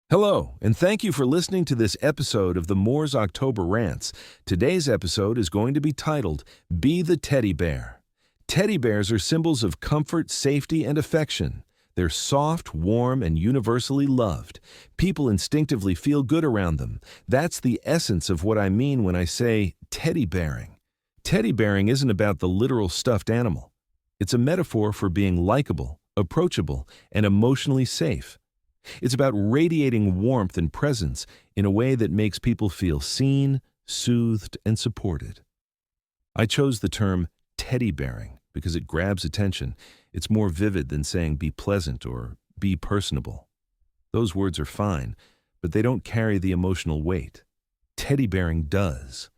Hello, and thank you for listening to this episode of the Moore's October Rants. Today's episode is going to be titled, Be the Teddy Bear. Teddy bears are symbols of comfort, safety, and affection. They're soft, warm, and universally loved. People instinctively feel good around them. That's the essence of what I mean when I say teddy bearing. Teddy bearing isn't about the literal stuffed animal. It's a metaphor for being likable, approachable, and emotionally safe. It's about radiating warmth and presence in a way that makes people feel seen, soothed, and supported. I chose the term teddy bearing because it grabs attention. It's more vivid than saying be pleasant or be personable. Those words are fine, but they don't carry the emotional weight. Teddy bearing does.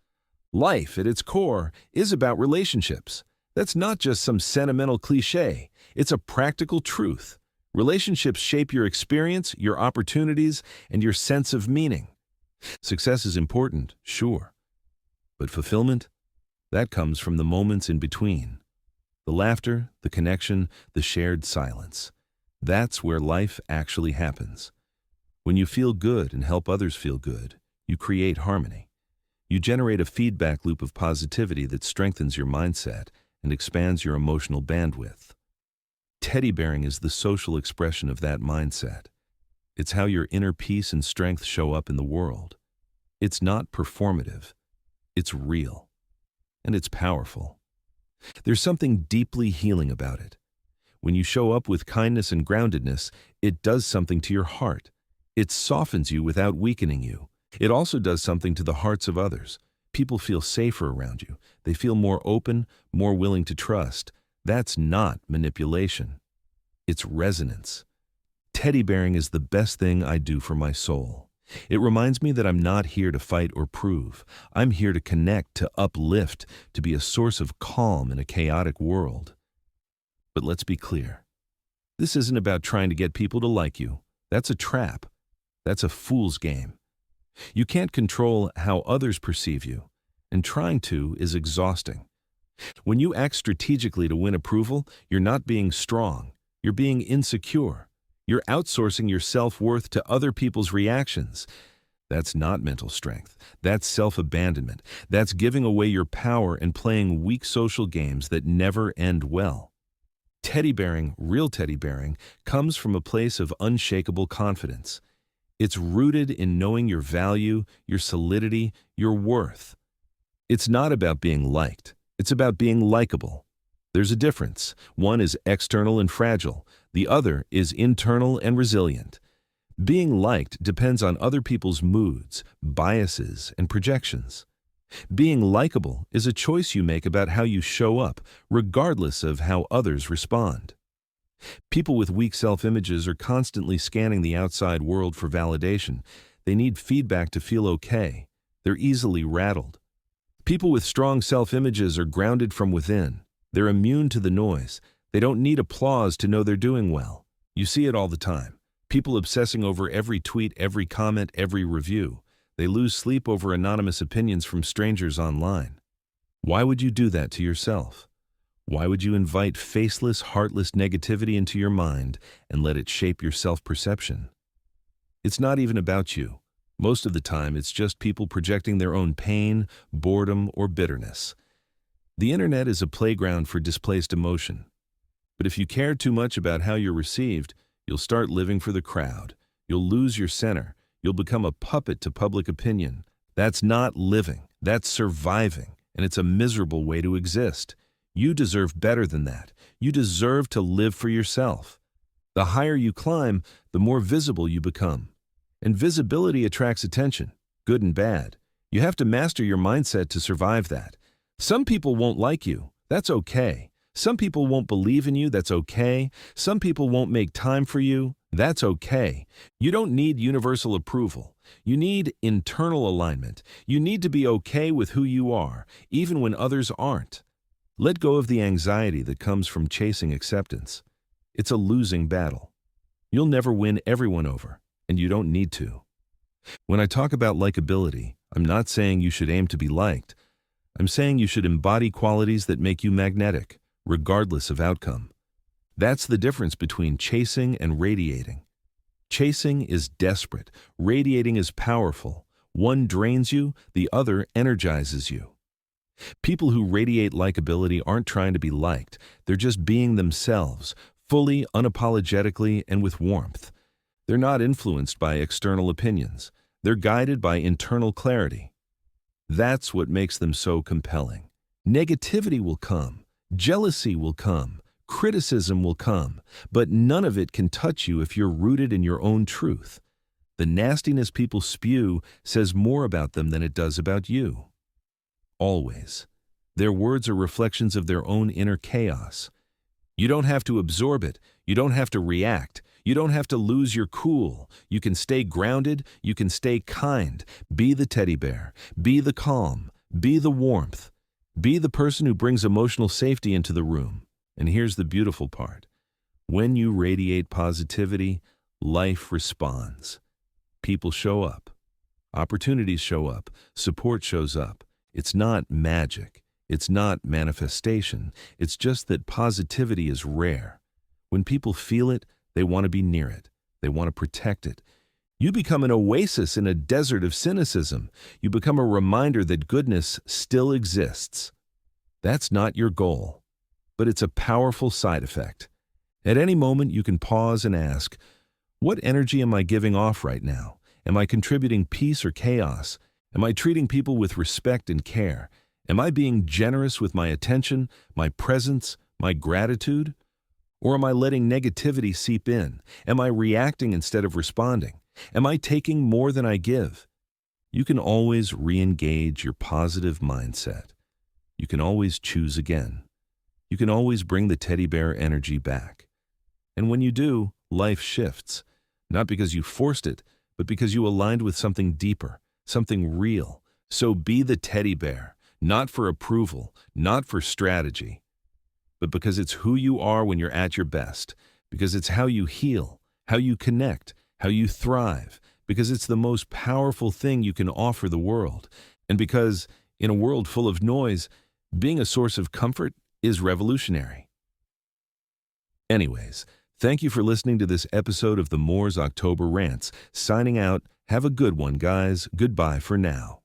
Life, at its core, is about relationships. That's not just some sentimental cliche. It's a practical truth. Relationships shape your experience, your opportunities, and your sense of meaning. Success is important, sure. But fulfillment? That comes from the moments in between. The laughter, the connection, the shared silence. That's where life actually happens. When you feel good and help others feel good, you create harmony. You generate a feedback loop of positivity that strengthens your mindset and expands your emotional bandwidth. Teddy bearing is the social expression of that mindset. It's how your inner peace and strength show up in the world. It's not performative. It's real. And it's powerful. There's something deeply healing about it. When you show up with kindness and groundedness, it does something to your heart. It softens you without weakening you. It also does something to the hearts of others. People feel safer around you. They feel more open, more willing to trust. That's not manipulation. It's resonance. Teddy bearing is the best thing I do for my soul. It reminds me that I'm not here to fight or prove. I'm here to connect, to uplift, to be a source of calm in a chaotic world. But let's be clear. This isn't about trying to get people to like you. That's a trap. That's a fool's game. You can't control how others perceive you, and trying to is exhausting. When you act strategically to win approval, you're not being strong. You're being insecure. You're outsourcing your self-worth to other people's reactions. That's not mental strength. That's self-abandonment. That's giving away your power and playing weak social games that never end well. Teddy bearing, real teddy bearing, comes from a place of unshakable confidence. It's rooted in knowing your value, your solidity, your worth. It's not about being liked. It's about being likable. There's a difference. One is external and fragile. The other is internal and resilient. Being liked depends on other people's moods, biases, and projections. Being likable is a choice you make about how you show up, regardless of how others respond. People with weak self-images are constantly scanning the outside world for validation. They need feedback to feel okay. They're easily rattled. People with strong self-images are grounded from within. They're immune to the noise. They don't need applause to know they're doing well. You see it all the time. People obsessing over every tweet, every comment, every review. They lose sleep over anonymous opinions from strangers online. Why would you do that to yourself? Why would you invite faceless, heartless negativity into your mind and let it shape your self-perception? It's not even about you. Most of the time, it's just people projecting their own pain, boredom, or bitterness. The internet is a playground for displaced emotion. But if you care too much about how you're received, you'll start living for the crowd. You'll lose your center. You'll become a puppet to public opinion. That's not living. That's surviving. And it's a miserable way to exist. You deserve better than that. You deserve to live for yourself. The higher you climb, the more visible you become. And visibility attracts attention, good and bad. You have to master your mindset to survive that. Some people won't like you. That's okay. Some people won't believe in you. That's okay. Some people won't make time for you. That's okay. You don't need universal approval. You need internal alignment. You need to be okay with who you are, even when others aren't. Let go of the anxiety that comes from chasing acceptance. It's a losing battle. You'll never win everyone over. And you don't need to. When I talk about likability, I'm not saying you should aim to be liked. I'm saying you should embody qualities that make you magnetic, regardless of outcome. That's the difference between chasing and radiating. Chasing is desperate. Radiating is powerful. One drains you, the other energizes you. People who radiate likability aren't trying to be liked. They're just being themselves, fully, unapologetically, and with warmth. They're not influenced by external opinions. They're guided by internal clarity. That's what makes them so compelling. Negativity will come. Jealousy will come. Criticism will come. But none of it can touch you if you're rooted in your own truth. The nastiness people spew says more about them than it does about you. Always. Their words are reflections of their own inner chaos. You don't have to absorb it. You don't have to react. You don't have to lose your cool. You can stay grounded. You can stay kind. Be the teddy bear. Be the calm. Be the warmth. Be the person who brings emotional safety into the room. And here's the beautiful part. When you radiate positivity, life responds. People show up. Opportunities show up. Support shows up. It's not magic. It's not manifestation. It's just that positivity is rare. When people feel it, they want to be near it. They want to protect it. You become an oasis in a desert of cynicism. You become a reminder that goodness still exists. That's not your goal, but it's a powerful side effect. At any moment, you can pause and ask, what energy am I giving off right now? Am I contributing peace or chaos? Am I treating people with respect and care? Am I being generous with my attention, my presence, my gratitude? Or am I letting negativity seep in? Am I reacting instead of responding? Am I taking more than I give? You can always re-engage your positive mindset. You can always choose again. You can always bring the teddy bear energy back. And when you do, life shifts. Not because you forced it, but because you aligned with something deeper, something real. So be the teddy bear, not for approval, not for strategy, but because it's who you are when you're at your best, because it's how you heal, how you connect, how you thrive, because it's the most powerful thing you can offer the world, and because, in a world full of noise, being a source of comfort is revolutionary. Anyways, thank you for listening to this episode of the Moors October Rants. Signing out. Have a good one, guys. Goodbye for now.